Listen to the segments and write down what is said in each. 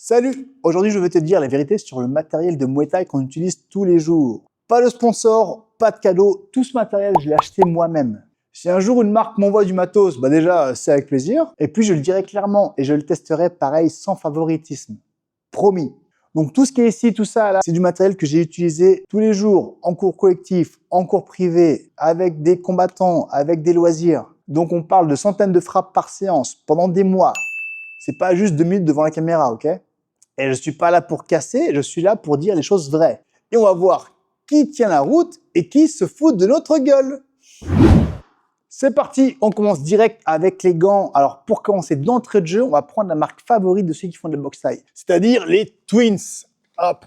Salut! Aujourd'hui, je vais te dire la vérité sur le matériel de Muay Thai qu'on utilise tous les jours. Pas de sponsor, pas de cadeau, tout ce matériel, je l'ai acheté moi-même. Si un jour une marque m'envoie du matos, bah déjà, c'est avec plaisir. Et puis, je le dirai clairement et je le testerai pareil, sans favoritisme. Promis. Donc, tout ce qui est ici, tout ça, là, c'est du matériel que j'ai utilisé tous les jours, en cours collectif, en cours privé, avec des combattants, avec des loisirs. Donc, on parle de centaines de frappes par séance, pendant des mois. C'est pas juste 2 minutes devant la caméra, ok? Et je suis pas là pour casser, je suis là pour dire les choses vraies. Et on va voir qui tient la route et qui se fout de notre gueule. C'est parti, on commence direct avec les gants. Alors pour commencer d'entrée de jeu, on va prendre la marque favorite de ceux qui font de la boxe thaï, c'est-à-dire les Twins. Hop,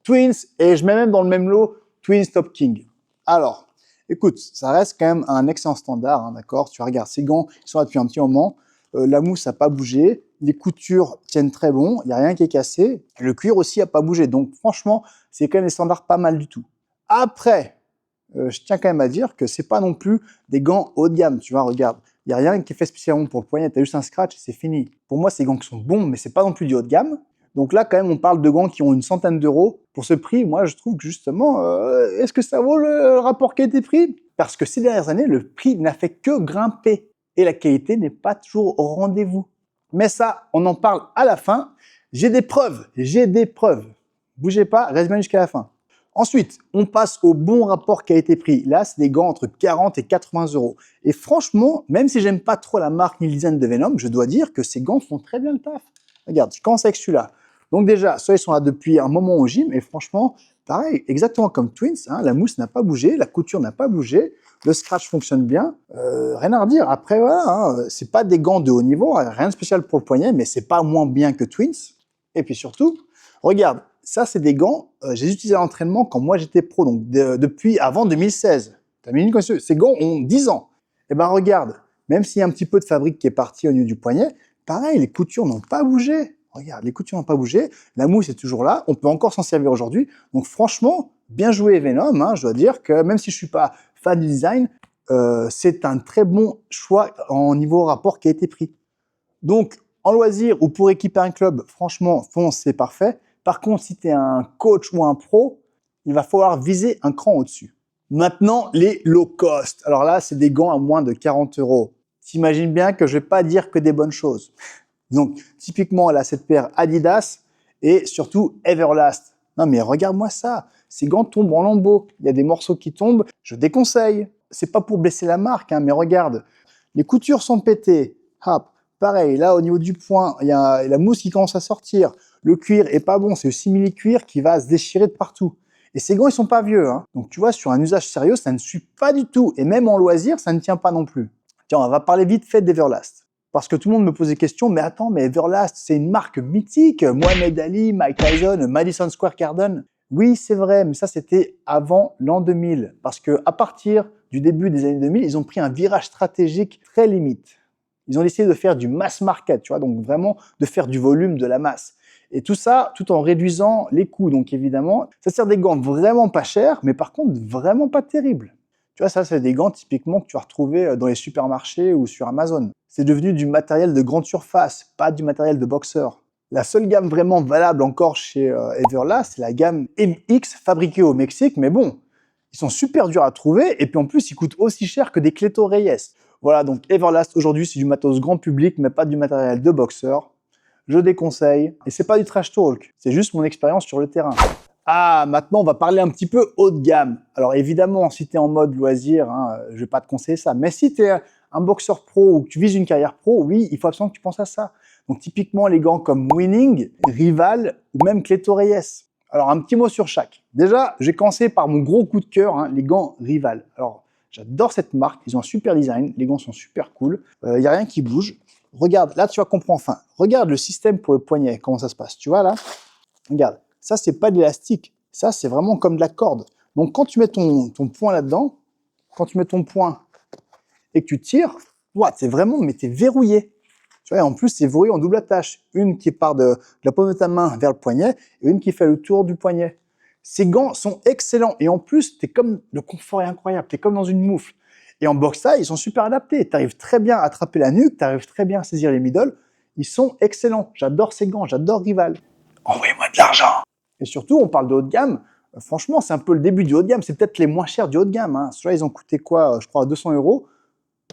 Twins, et je mets même dans le même lot Twins Top King. Alors, écoute, ça reste quand même un excellent standard, hein, d'accord? Tu regardes, ces gants, ils sont là depuis un petit moment. La mousse n'a pas bougé, les coutures tiennent très bon, il n'y a rien qui est cassé, le cuir aussi n'a pas bougé. Donc franchement, c'est quand même des standards pas mal du tout. Après, je tiens quand même à dire que c'est pas non plus des gants haut de gamme. Tu vois, regarde, il n'y a rien qui est fait spécialement pour le poignet, tu as juste un scratch et c'est fini. Pour moi, c'est des gants qui sont bons, mais c'est pas non plus du haut de gamme. Donc là, quand même, on parle de gants qui ont une centaine d'euros. Pour ce prix, moi, je trouve que justement, est-ce que ça vaut le rapport qualité-prix? Parce que ces dernières années, le prix n'a fait que grimper. Et la qualité n'est pas toujours au rendez-vous. Mais ça, on en parle à la fin. J'ai des preuves. Bougez pas, reste bien jusqu'à la fin. Ensuite, on passe au bon rapport qualité-prix. Là, c'est des gants entre 40 et 80 euros. Et franchement, même si j'aime pas trop la marque ni le design de Venom, je dois dire que ces gants font très bien le taf. Regarde, je commence avec celui-là. Donc déjà, ceux-là, ils sont là depuis un moment au gym. Et franchement, pareil, exactement comme Twins, hein, la mousse n'a pas bougé, la couture n'a pas bougé. Le scratch fonctionne bien, rien à redire. Après, voilà, hein, c'est pas des gants de haut niveau, rien de spécial pour le poignet, mais c'est pas moins bien que Twins. Et puis surtout, regarde, ça c'est des gants, j'ai utilisé à l'entraînement quand moi j'étais pro, donc depuis avant 2016. T'as mis une question, ces gants ont 10 ans. Et ben regarde, même s'il y a un petit peu de fabrique qui est parti au niveau du poignet, pareil, les coutures n'ont pas bougé. Regarde, les coutures n'ont pas bougé, la mousse est toujours là, on peut encore s'en servir aujourd'hui. Donc franchement, bien joué Venom, hein, je dois dire que même si je suis pas fan du design, c'est un très bon choix en niveau rapport qualité-prix. Donc, en loisir ou pour équiper un club, franchement, fonce, c'est parfait. Par contre, si tu es un coach ou un pro, il va falloir viser un cran au-dessus. Maintenant, les low cost. Alors là, c'est des gants à moins de 40 euros. T'imagines bien que je vais pas dire que des bonnes choses. Donc, typiquement, là, cette paire Adidas et surtout Everlast. Non, mais regarde-moi ça. Ces gants tombent en lambeaux. Il y a des morceaux qui tombent. Je déconseille. C'est pas pour blesser la marque, hein, mais regarde. Les coutures sont pétées. Hop. Pareil, là, au niveau du poing, il y a la mousse qui commence à sortir. Le cuir est pas bon. C'est le simili-cuir qui va se déchirer de partout. Et ces gants, ils sont pas vieux, hein. Donc, tu vois, sur un usage sérieux, ça ne suit pas du tout. Et même en loisir, ça ne tient pas non plus. Tiens, on va parler vite fait d'Everlast. Parce que tout le monde me pose des questions, mais attends, mais Everlast, c'est une marque mythique. Mohamed Ali, Mike Tyson, Madison Square Garden. Oui, c'est vrai, mais ça, c'était avant l'an 2000. Parce que à partir du début des années 2000, ils ont pris un virage stratégique très limite. Ils ont essayé de faire du mass market, tu vois, donc vraiment de faire du volume, de la masse. Et tout ça, tout en réduisant les coûts. Donc évidemment, ça sert des gants vraiment pas chers, mais par contre, vraiment pas terribles. Tu vois, ça, c'est des gants typiquement que tu vas retrouver dans les supermarchés ou sur Amazon. C'est devenu du matériel de grande surface, pas du matériel de boxeur. La seule gamme vraiment valable encore chez Everlast, c'est la gamme MX fabriquée au Mexique, mais bon, ils sont super durs à trouver et puis en plus, ils coûtent aussi cher que des Cleto Reyes. Voilà, donc Everlast aujourd'hui, c'est du matos grand public, mais pas du matériel de boxeur. Je déconseille. Et c'est pas du trash talk, c'est juste mon expérience sur le terrain. Ah, maintenant, on va parler un petit peu haut de gamme. Alors évidemment, si tu es en mode loisir, hein, je vais pas te conseiller ça. Mais si tu es un boxeur pro ou que tu vises une carrière pro, oui, il faut absolument que tu penses à ça. Donc typiquement, les gants comme Winning, Rival ou même Cleto Reyes. Alors un petit mot sur chaque. Déjà, j'ai commencé par mon gros coup de cœur, hein, les gants Rival. Alors, j'adore cette marque, ils ont un super design, les gants sont super cool, il n'y a rien qui bouge. Regarde, là tu vas comprendre enfin. Regarde le système pour le poignet, comment ça se passe. Tu vois là? Regarde. Ça, c'est pas de l'élastique. Ça, c'est vraiment comme de la corde. Donc, quand tu mets ton poing là-dedans, quand tu mets ton poing et que tu tires, c'est vraiment, mais t'es verrouillé. Tu vois, et en plus, c'est verrouillé en double attache. Une qui part de la paume de ta main vers le poignet et une qui fait le tour du poignet. Ces gants sont excellents. Et en plus, le confort est incroyable. T'es comme dans une moufle. Et en boxe taille, ils sont super adaptés. Tu arrives très bien à attraper la nuque, tu arrives très bien à saisir les middle. Ils sont excellents. J'adore ces gants, j'adore Rival. Envoyez-moi de l'argent. Et surtout, on parle de haut de gamme. Franchement, c'est un peu le début du haut de gamme. C'est peut-être les moins chers du haut de gamme. Hein. Ceux-là, ils ont coûté quoi? Je crois 200 €.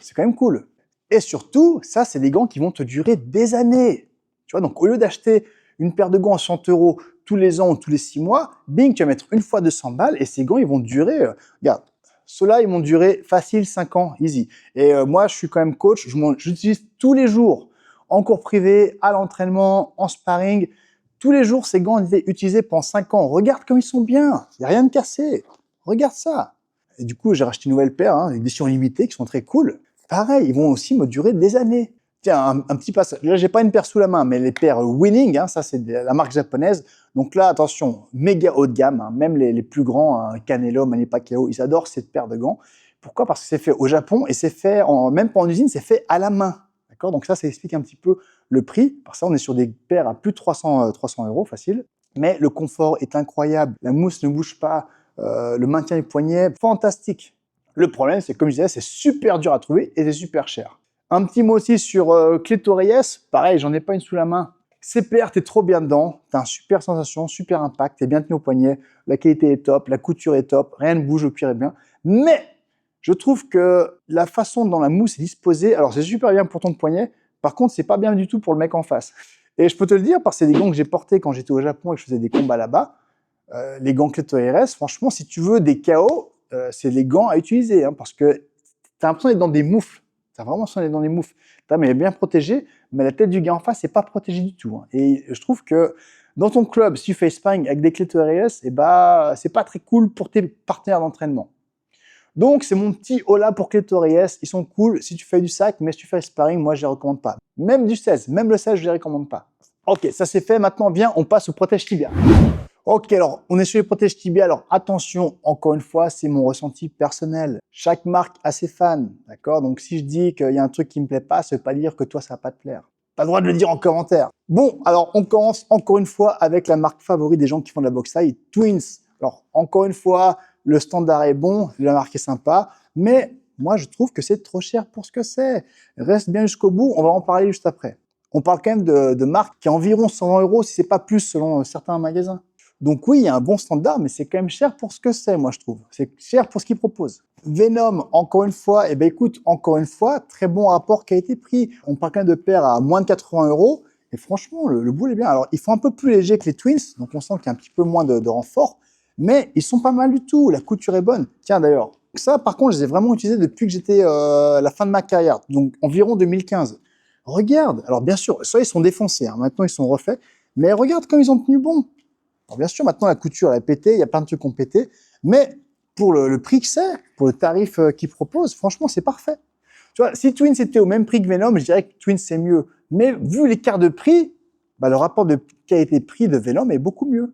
C'est quand même cool. Et surtout, ça, c'est des gants qui vont te durer des années. Tu vois, donc au lieu d'acheter une paire de gants à 100 € tous les ans ou tous les 6 mois, bing, tu vas mettre une fois 200 balles et ces gants, ils vont durer. Regarde, ceux-là, ils m'ont duré facile 5 ans, easy. Et moi, je suis quand même coach. J'utilise tous les jours en cours privé, à l'entraînement, en sparring. Tous les jours, ces gants ont été utilisés pendant 5 ans. Regarde comme ils sont bien. Il n'y a rien de cassé. Regarde ça. Et du coup, j'ai racheté une nouvelle paire, hein, édition limitée, qui sont très cool. Pareil, ils vont aussi me durer des années. Tiens, un petit passage. Là, j'ai pas une paire sous la main, mais les paires Winning, hein, ça c'est la marque japonaise. Donc là, attention, méga haut de gamme. Hein, même les plus grands, hein, Canelo, Manny Pacquiao, ils adorent cette paire de gants. Pourquoi? Parce que c'est fait au Japon et c'est fait, même pas en usine, c'est fait à la main. D'accord? Donc ça explique un petit peu le prix. Par ça, on est sur des paires à plus de 300 € facile. Mais le confort est incroyable. La mousse ne bouge pas. Le maintien des poignets, fantastique. Le problème, c'est comme je disais, c'est super dur à trouver et c'est super cher. Un petit mot aussi sur Cleto-Reyes. Pareil, j'en ai pas une sous la main. CPR, t'es trop bien dedans. T'as une super sensation, super impact. T'es bien tenu au poignet. La qualité est top, la couture est top. Rien ne bouge, le cuir est bien. Mais je trouve que la façon dont la mousse est disposée, alors c'est super bien pour ton poignet. Par contre, c'est pas bien du tout pour le mec en face. Et je peux te le dire parce que c'est des gants que j'ai portés quand j'étais au Japon et que je faisais des combats là-bas. Les gants Cleto-Reyes, franchement, si tu veux des KO, c'est les gants à utiliser, hein, parce que t'as l'impression d'être dans des moufles. T'as vraiment l'impression d'être dans des moufles. Mais elle est bien protégée, mais la tête du gars en face, c'est pas protégé du tout. Hein. Et je trouve que dans ton club, si tu fais sparring avec des Cleto-Reyes, eh ben, c'est pas très cool pour tes partenaires d'entraînement. Donc, c'est mon petit hola pour Cleto-Reyes. Ils sont cool si tu fais du sac, mais si tu fais sparring, moi, je les recommande pas. Même du 16, même le 16, je les recommande pas. Ok, ça c'est fait. Maintenant, viens, on passe au protège tibia. Ok, alors, on est sur les protèges tibia. Alors, attention, encore une fois, c'est mon ressenti personnel. Chaque marque a ses fans, d'accord? Donc, si je dis qu'il y a un truc qui me plaît pas, ça veut pas dire que toi, ça va pas te plaire. Pas le droit de le dire en commentaire. Bon, alors, on commence encore une fois avec la marque favorite des gens qui font de la boxe taille, Twins. Alors, encore une fois, le standard est bon, la marque est sympa, mais moi, je trouve que c'est trop cher pour ce que c'est. Reste bien jusqu'au bout, on va en parler juste après. On parle quand même de marque qui a environ 120 € si c'est pas plus selon certains magasins. Donc oui, il y a un bon standard, mais c'est quand même cher pour ce que c'est, moi je trouve. C'est cher pour ce qu'ils proposent. Venom, encore une fois, eh ben écoute, encore une fois, très bon rapport qualité-prix. On parle quand même de paires à moins de 80 €, et franchement, le boule est bien. Alors, ils font un peu plus léger que les Twins, donc on sent qu'il y a un petit peu moins de renfort, mais ils sont pas mal du tout, la couture est bonne. Tiens d'ailleurs, ça par contre, je les ai vraiment utilisés depuis que j'étais à la fin de ma carrière, donc environ 2015. Regarde, alors bien sûr, ça ils sont défoncés, hein. Maintenant ils sont refaits, mais regarde comme ils ont tenu bon. Alors bien sûr, maintenant la couture elle est pétée, il y a plein de trucs qui ont pété, mais pour le prix que c'est, pour le tarif qu'ils proposent, franchement c'est parfait. Tu vois, si Twins était au même prix que Venom, je dirais que Twins c'est mieux. Mais vu l'écart de prix, bah, le rapport de qualité-prix de Venom est beaucoup mieux.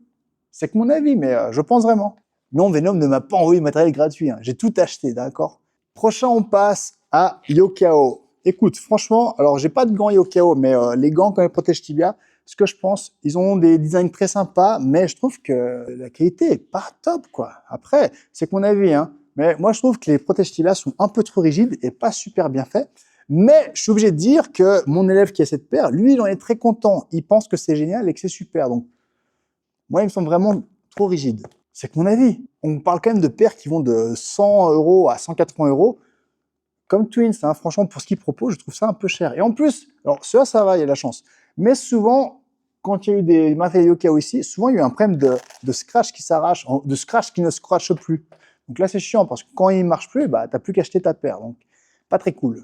C'est que mon avis, mais je pense vraiment. Non, Venom ne m'a pas envoyé de matériel gratuit, hein. J'ai tout acheté, d'accord? Prochain, on passe à Yokkao. Écoute, franchement, alors j'ai pas de gants Yokkao, mais les gants quand ils protègent tibia, ce que je pense, ils ont des designs très sympas, mais je trouve que la qualité est pas top, quoi. Après, c'est que mon avis, hein. Mais moi, je trouve que les protège tibia sont un peu trop rigides et pas super bien faits. Mais je suis obligé de dire que mon élève qui a cette paire, lui, il en est très content. Il pense que c'est génial et que c'est super. Donc, moi, ils me semblent vraiment trop rigides. C'est que mon avis. On parle quand même de paires qui vont de 100 € à 180 €. Comme Twins, hein, franchement, pour ce qu'ils proposent, je trouve ça un peu cher. Et en plus, alors ceux-là, ça va, il y a de la chance. Mais souvent, quand il y a eu des matériaux Yokkao ici, souvent il y a eu un problème de scratch qui s'arrache, de scratch qui ne scratche plus. Donc là, c'est chiant parce que quand il ne marche plus, bah, tu n'as plus qu'à acheter ta paire. Donc, pas très cool.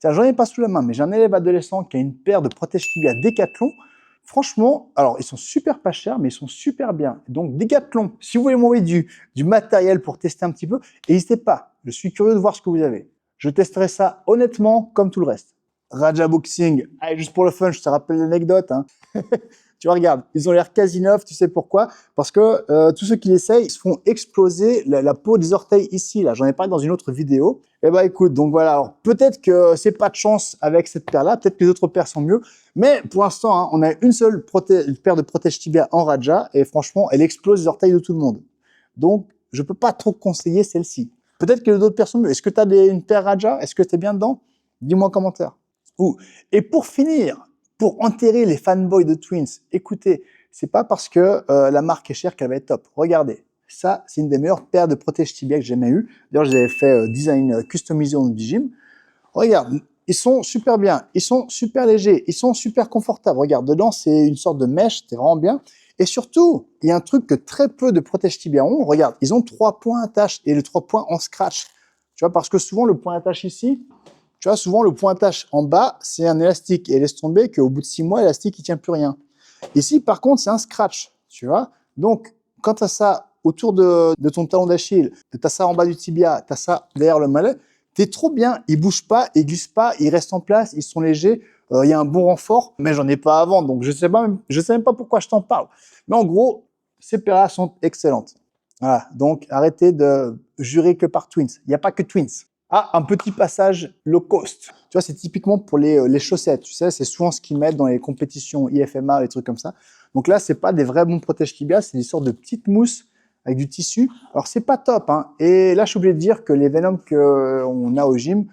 J'en ai pas sous la main, mais j'ai un élève adolescent qui a une paire de protège tibia Decathlon. Franchement, alors ils sont super pas chers, mais ils sont super bien. Donc Decathlon, si vous voulez m'envoyer du matériel pour tester un petit peu, n'hésitez pas. Je suis curieux de voir ce que vous avez. Je testerai ça honnêtement comme tout le reste. Raja Boxing, allez, juste pour le fun, je te rappelle l'anecdote. Hein. Tu vois, regarde, ils ont l'air quasi neufs, tu sais pourquoi? Parce que tous ceux qui l'essayent, ils se font exploser la peau des orteils ici, là. J'en ai parlé dans une autre vidéo. Eh ben écoute, donc voilà, alors peut-être que c'est pas de chance avec cette paire-là, peut-être que les autres paires sont mieux, mais pour l'instant, hein, on a une seule paire de protège tibia en Raja, et franchement, elle explose les orteils de tout le monde. Donc, je peux pas trop conseiller celle-ci. Peut-être que d'autres paires sont mieux. Est-ce que tu as une paire Raja? Est-ce que tu es bien dedans? Dis-moi en commentaire. Et pour finir, pour enterrer les fanboys de Twins. Écoutez, c'est pas parce que la marque est chère qu'elle va être top. Regardez, ça, c'est une des meilleures paires de protège tibia que j'ai jamais eu. D'ailleurs, j'avais fait design customisé en gym. Regarde, ils sont super bien, ils sont super légers, ils sont super confortables. Regarde, dedans, c'est une sorte de mèche, c'est vraiment bien. Et surtout, il y a un truc que très peu de protège tibia ont. Regarde, ils ont 3 points attache et les 3 points en scratch. Tu vois, parce que souvent, le point attache ici, tu vois, souvent, le point attache en bas, c'est un élastique. Et laisse tomber qu'au bout de 6 mois, l'élastique, il tient plus rien. Ici, par contre, c'est un scratch, tu vois. Donc, quand tu as ça autour de ton talon d'Achille, tu as ça en bas du tibia, tu as ça derrière le mallet, t'es trop bien. Ils bougent pas, ils glissent pas, ils restent en place, ils sont légers. Il y a un bon renfort, mais j'en ai pas à vendre, donc je sais même pas pourquoi je t'en parle. Mais en gros, ces paires-là sont excellentes. Voilà. Donc, arrêtez de jurer que par Twins. Il n'y a pas que Twins. Ah, un petit passage low cost. Tu vois, c'est typiquement pour les chaussettes. Tu sais, c'est souvent ce qu'ils mettent dans les compétitions IFMA, les trucs comme ça. Donc là, c'est pas des vrais bons protège tibia, c'est des sortes de petites mousses avec du tissu. Alors, c'est pas top, hein. Et là, je suis obligé de dire que les Venom qu'on a au gym,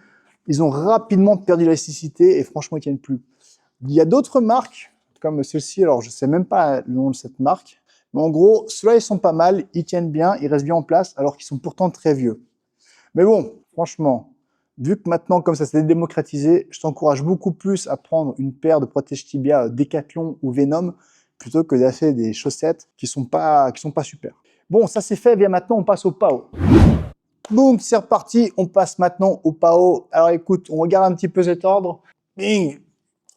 ils ont rapidement perdu l'élasticité et franchement, ils tiennent plus. Il y a d'autres marques, comme celle-ci. Alors, je sais même pas le nom de cette marque. Mais en gros, ceux-là, ils sont pas mal, ils tiennent bien, ils restent bien en place, alors qu'ils sont pourtant très vieux. Mais bon, franchement, vu que maintenant, comme ça s'est démocratisé, je t'encourage beaucoup plus à prendre une paire de protège tibia Decathlon ou Venom plutôt que d'acheter des chaussettes qui sont pas super. Bon, ça c'est fait, viens maintenant, on passe au PAO. Boum, c'est reparti, on passe maintenant au PAO. Alors écoute, on regarde un petit peu cet ordre. Bing.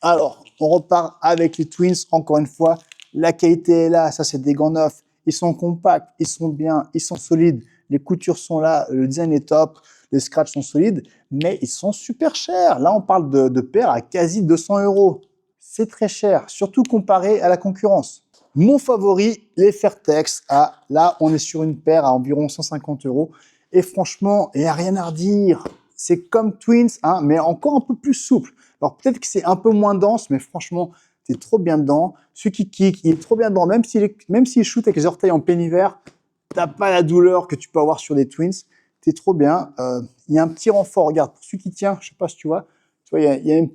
Alors, on repart avec les Twins, encore une fois. La qualité est là, ça c'est des gants neufs. Ils sont compacts, ils sont bien, ils sont solides. Les coutures sont là, le design est top, les scratchs sont solides, mais ils sont super chers. Là, on parle de paires à quasi 200 €. C'est très cher, surtout comparé à la concurrence. Mon favori, les Fairtex. Ah, là, on est sur une paire à environ 150 €. Et franchement, il n'y a rien à redire. C'est comme Twins, hein, mais encore un peu plus souple. Alors peut-être que c'est un peu moins dense, mais franchement, tu es trop bien dedans. Celui qui kick, il est trop bien dedans. Même s'il shoot avec les orteils en plein hiver, t'as pas la douleur que tu peux avoir sur des Twins. Tu es trop bien. Il y a un petit renfort. Regarde, pour celui qui tient, je sais pas si tu vois, il y a une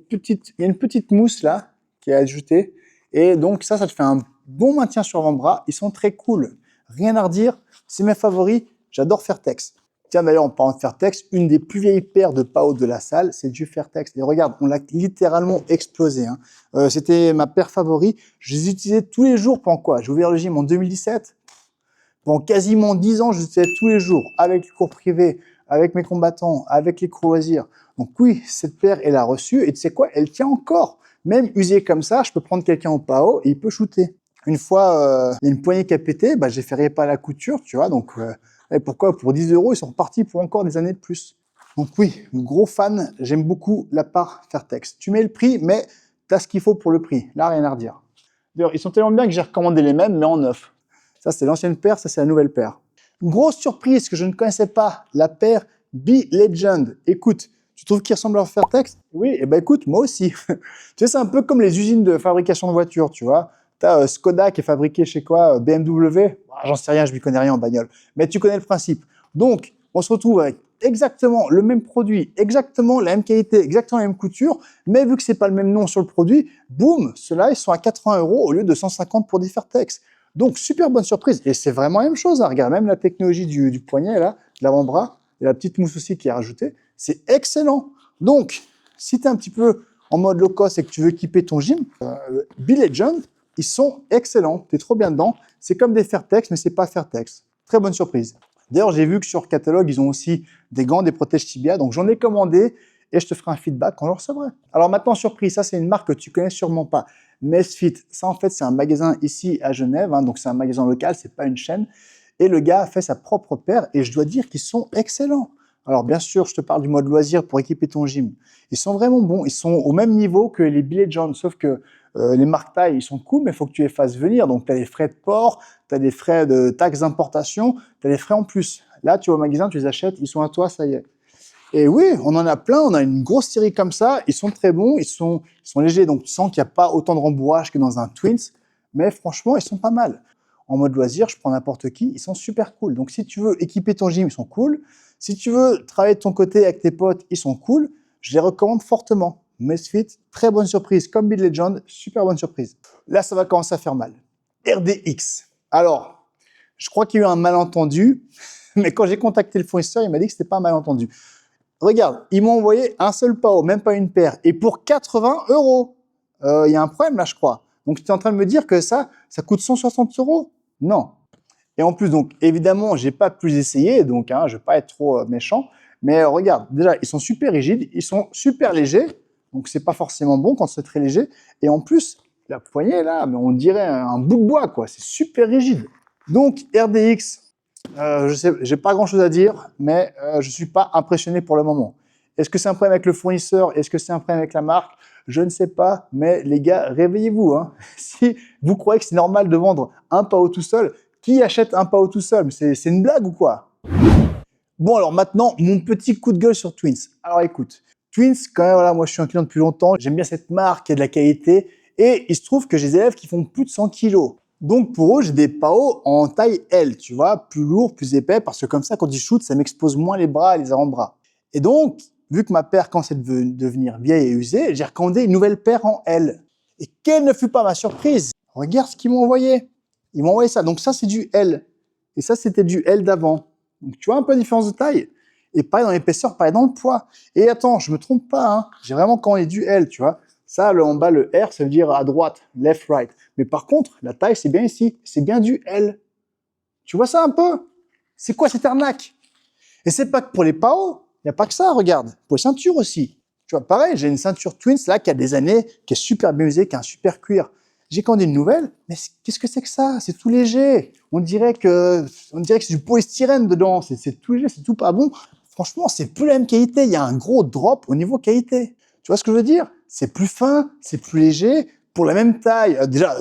petite mousse là qui est ajoutée. Et donc ça te fait un bon maintien sur avant-bras. Ils sont très cool. Rien à redire. C'est mes favoris. J'adore Fairtex. Tiens, d'ailleurs, en parlant de Fairtex, une des plus vieilles paires de PAO de la salle, c'est du Fairtex. Et regarde, on l'a littéralement explosé. Hein. C'était ma paire favorite. Je les utilisais tous les jours pendant quoi? J'ai ouvert le gym en 2017. Pendant quasiment 10 ans, je les utilisais tous les jours, avec les cours privés, avec mes combattants, avec les cours loisirs. Donc oui, cette paire, elle a reçu. Et tu sais quoi? Elle tient encore. Même usée comme ça, je peux prendre quelqu'un au PAO et il peut shooter. Une fois, il y a une poignée qui a pété, j'ai fait réparer la couture, tu vois, donc et pourquoi? Pour 10 €, ils sont repartis pour encore des années de plus. Donc oui, gros fan, j'aime beaucoup la part Fairtex. Tu mets le prix, mais tu as ce qu'il faut pour le prix. Là, rien à redire. D'ailleurs, ils sont tellement bien que j'ai recommandé les mêmes, mais en neuf. Ça, c'est l'ancienne paire, ça, c'est la nouvelle paire. Une grosse surprise que je ne connaissais pas, la paire B-Legend. Écoute, tu trouves qu'ils ressemblent à Fairtex? Oui, et écoute, moi aussi. Tu sais, c'est un peu comme les usines de fabrication de voitures, tu vois. T'as Skoda qui est fabriqué chez quoi? BMW? J'en sais rien, je ne connais rien en bagnole. Mais tu connais le principe. Donc, on se retrouve avec exactement le même produit, exactement la même qualité, exactement la même couture, mais vu que c'est pas le même nom sur le produit, boum, ceux-là, ils sont à 80 € au lieu de 150 pour des Fairtex. Donc, super bonne surprise. Et c'est vraiment la même chose. Hein. Regarde, même la technologie du poignet, là, de l'avant-bras, et la petite mousse aussi qui est rajoutée, c'est excellent. Donc, si tu es un petit peu en mode low cost et que tu veux équiper ton gym, B-Legend, ils sont excellents. Tu es trop bien dedans. C'est comme des Fairtex, mais c'est pas Fairtex. Très bonne surprise. D'ailleurs, j'ai vu que sur catalogue, ils ont aussi des gants, des protèges tibia. Donc, j'en ai commandé et je te ferai un feedback quand je le recevrai. Alors maintenant, surprise, ça, c'est une marque que tu connais sûrement pas. Mesfit, ça, en fait, c'est un magasin ici à Genève. Hein, donc, c'est un magasin local, c'est pas une chaîne. Et le gars a fait sa propre paire et je dois dire qu'ils sont excellents. Alors, bien sûr, je te parle du mode loisir pour équiper ton gym. Ils sont vraiment bons. Ils sont au même niveau que les B-Legend, sauf que les marques taille, ils sont cool, mais il faut que tu les fasses venir. Donc, tu as des frais de port, tu as des frais de taxes d'importation, tu as des frais en plus. Là, tu vas au magasin, tu les achètes, ils sont à toi, ça y est. Et oui, on en a plein, on a une grosse série comme ça, ils sont très bons, ils sont légers, donc tu sens qu'il n'y a pas autant de rembourrage que dans un Twins, mais franchement, ils sont pas mal. En mode loisir, je prends n'importe qui, ils sont super cool. Donc, si tu veux équiper ton gym, ils sont cool. Si tu veux travailler de ton côté avec tes potes, ils sont cool. Je les recommande fortement. Mesfit, très bonne surprise. Comme Build Legend, super bonne surprise. Là, ça va commencer à faire mal. RDX. Alors, je crois qu'il y a eu un malentendu, mais quand j'ai contacté le fournisseur, il m'a dit que c'était pas un malentendu. Regarde, ils m'ont envoyé un seul PAO, même pas une paire, et pour 80 €. Il y a un problème là, je crois. Donc, tu es en train de me dire que ça coûte 160 €? Non. Et en plus, donc, évidemment, j'ai pas pu les essayer, donc, je vais pas être trop méchant. Mais regarde, déjà, ils sont super rigides, ils sont super légers, donc c'est pas forcément bon quand c'est très léger. Et en plus, la poignée là, mais on dirait un bout de bois, quoi. C'est super rigide. Donc, RDX, je sais, j'ai pas grand chose à dire, mais je suis pas impressionné pour le moment. Est-ce que c'est un problème avec le fournisseur? Est-ce que c'est un problème avec la marque? Je ne sais pas, mais les gars, réveillez-vous, hein. Si vous croyez que c'est normal de vendre un PAO tout seul, qui achète un PAO tout seul? C'est une blague ou quoi? Bon, alors maintenant, mon petit coup de gueule sur Twins. Alors écoute, Twins, quand même, voilà, moi je suis un client depuis longtemps, j'aime bien cette marque, il y a de la qualité, et il se trouve que j'ai des élèves qui font plus de 100 kilos. Donc pour eux, j'ai des PAO en taille L, tu vois, plus lourd, plus épais, parce que comme ça, quand ils shootent, ça m'expose moins les bras et les avant-bras. Et donc, vu que ma paire commence à devenir vieille et usée, j'ai recommandé une nouvelle paire en L. Et quelle ne fut pas ma surprise? Regarde ce qu'ils m'ont envoyé. Ils m'ont envoyé ça. Donc ça, c'est du L. Et ça, c'était du L d'avant. Donc tu vois un peu la différence de taille. Et pareil dans l'épaisseur, pareil dans le poids. Et attends, je me trompe pas, hein. J'ai vraiment commandé du L, tu vois. Ça, en bas, le R, ça veut dire à droite, left, right. Mais par contre, la taille, c'est bien ici. C'est bien du L. Tu vois ça un peu? C'est quoi cette arnaque? Et c'est pas que pour les PAO. Il n'y a pas que ça, regarde. Pour les ceintures aussi. Tu vois, pareil, j'ai une ceinture Twins là qui a des années, qui est super bien usée, qui a un super cuir. J'ai commandé une nouvelle, mais qu'est-ce que c'est que ça? C'est tout léger. On dirait que c'est du polystyrène dedans. C'est tout léger, c'est tout pas bon. Franchement, c'est plus la même qualité. Il y a un gros drop au niveau qualité. Tu vois ce que je veux dire? C'est plus fin, c'est plus léger, pour la même taille. Déjà,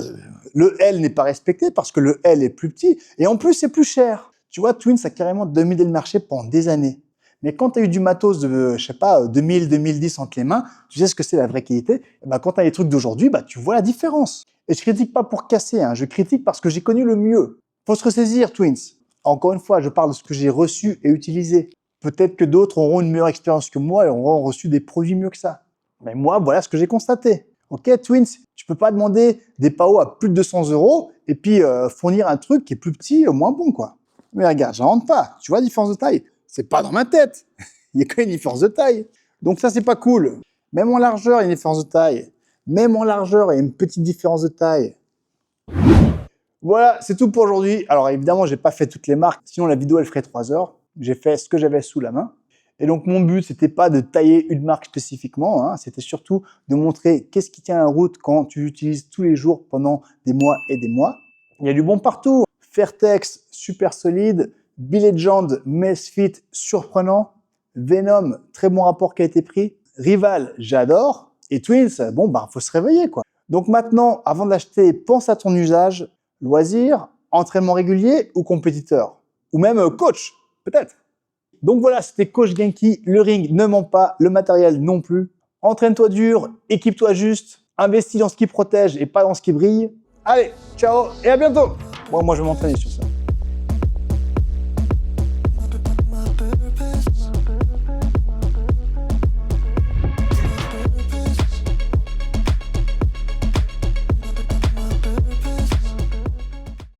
le L n'est pas respecté parce que le L est plus petit. Et en plus, c'est plus cher. Tu vois, Twins a carrément dominé le marché pendant des années. Mais quand tu as eu du matos de, je sais pas, 2000, 2010 entre les mains, tu sais ce que c'est la vraie qualité. Et ben, quand tu as les trucs d'aujourd'hui, tu vois la différence. Et je critique pas pour casser, je critique parce que j'ai connu le mieux. Faut se ressaisir, Twins. Encore une fois, je parle de ce que j'ai reçu et utilisé. Peut-être que d'autres auront une meilleure expérience que moi et auront reçu des produits mieux que ça. Mais moi, voilà ce que j'ai constaté. Ok, Twins, tu peux pas demander des PAO à plus de 200 € et puis fournir un truc qui est plus petit, moins bon, quoi. Mais regarde, j'invente pas. Tu vois la différence de taille? C'est pas dans ma tête. Il y a quand même une différence de taille. Donc ça, c'est pas cool. Même en largeur, il y a une différence de taille. Même en largeur, il y a une petite différence de taille. Voilà, c'est tout pour aujourd'hui. Alors évidemment, j'ai pas fait toutes les marques. Sinon, la vidéo, elle ferait 3 heures. J'ai fait ce que j'avais sous la main. Et donc, mon but, c'était pas de tailler une marque spécifiquement. C'était surtout de montrer qu'est-ce qui tient la route quand tu l'utilises tous les jours pendant des mois et des mois. Il y a du bon partout. Fairtex, super solide. Build Legend, Mesfit, surprenant. Venom, très bon rapport qualité-prix. Rival, j'adore. Et Twins, bon, faut se réveiller, quoi. Donc maintenant, avant d'acheter, pense à ton usage. Loisir, entraînement régulier ou compétiteur. Ou même coach, peut-être. Donc voilà, c'était Coach Genki. Le ring ne ment pas, le matériel non plus. Entraîne-toi dur, équipe-toi juste, investis dans ce qui protège et pas dans ce qui brille. Allez, ciao et à bientôt. Bon, moi je vais m'entraîner sur ça.